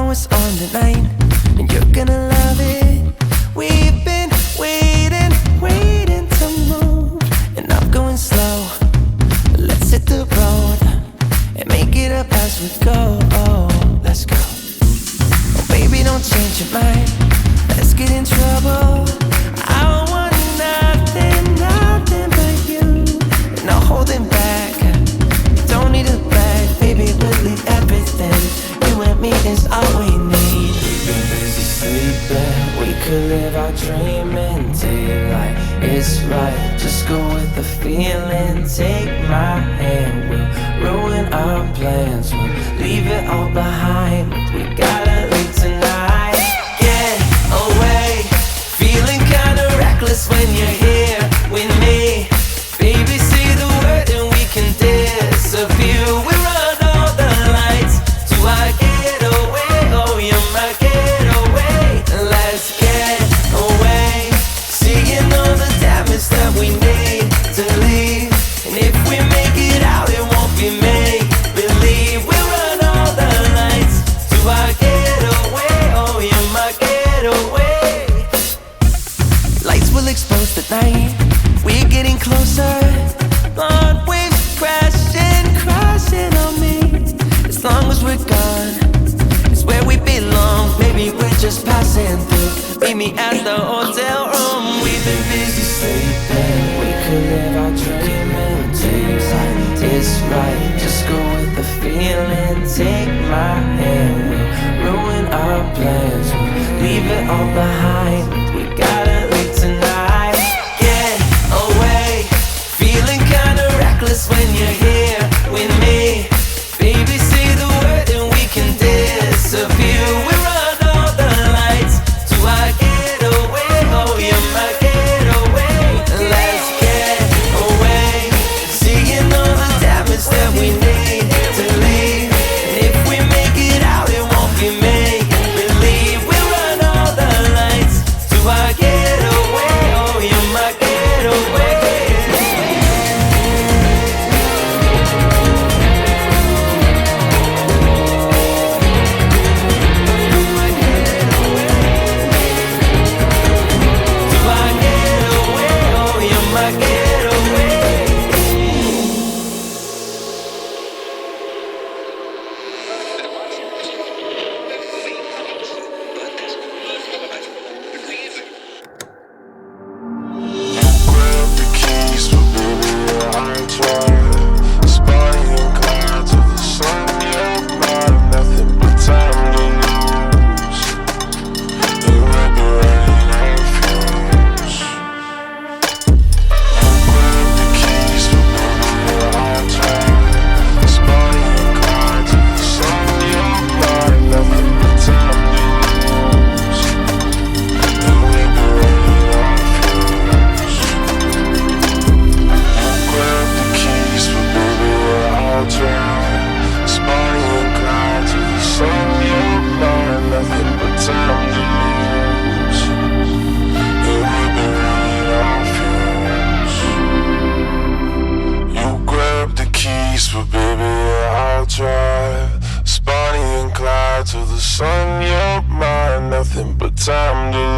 know it's on tonight, and you're gonna love it. We've been waiting to move, and I'm going slow. Let's hit the road and make it up as we go. Oh, let's go. Oh, baby, don't change your mind. Let's get in trouble. I want nothing but you. No holding back. Don't need a bag, baby. We'll leave everything. You and me is all we need. We've been busy sleeping. We could live our dream in daylight. It's right. Just go with the feeling. Take my hand. We'll ruin our plans. We'll leave it all behind. We gotta leave tonight. Get away. Feeling kinda reckless when you're here with me. Baby, say the word and we can disappear. We run all the lights to our getaway. Oh, you're my getaway. Let's get away. Seeing all the damage that we need to leave. And if we make it out, it won't be make believe. We run all the lights to our getaway. Oh, you're my getaway. Lights will expose the night. We're getting closer. Long waves crashing on me. As long as we're gone, it's where we belong. Maybe we're just passing through. Meet me at the hotel room. We've been busy sleeping. We could live our dream in daylight. It's right. Just go with the feeling. Take my hand. We'll ruin our plans. We'll leave it all behind. We gotta leave tonight. Get away. Feeling kinda reckless when you're here with me. Baby, say the word and we can disappear. We run all the lights to our getaway. Oh, you're my getaway. Let's get away. Seeing all the damage that we need to leave. And if we make it out, it won't be make believe. We run all the lights to our getaway. Oh, you're my getaway. Till the sun, you're mine, nothing but time to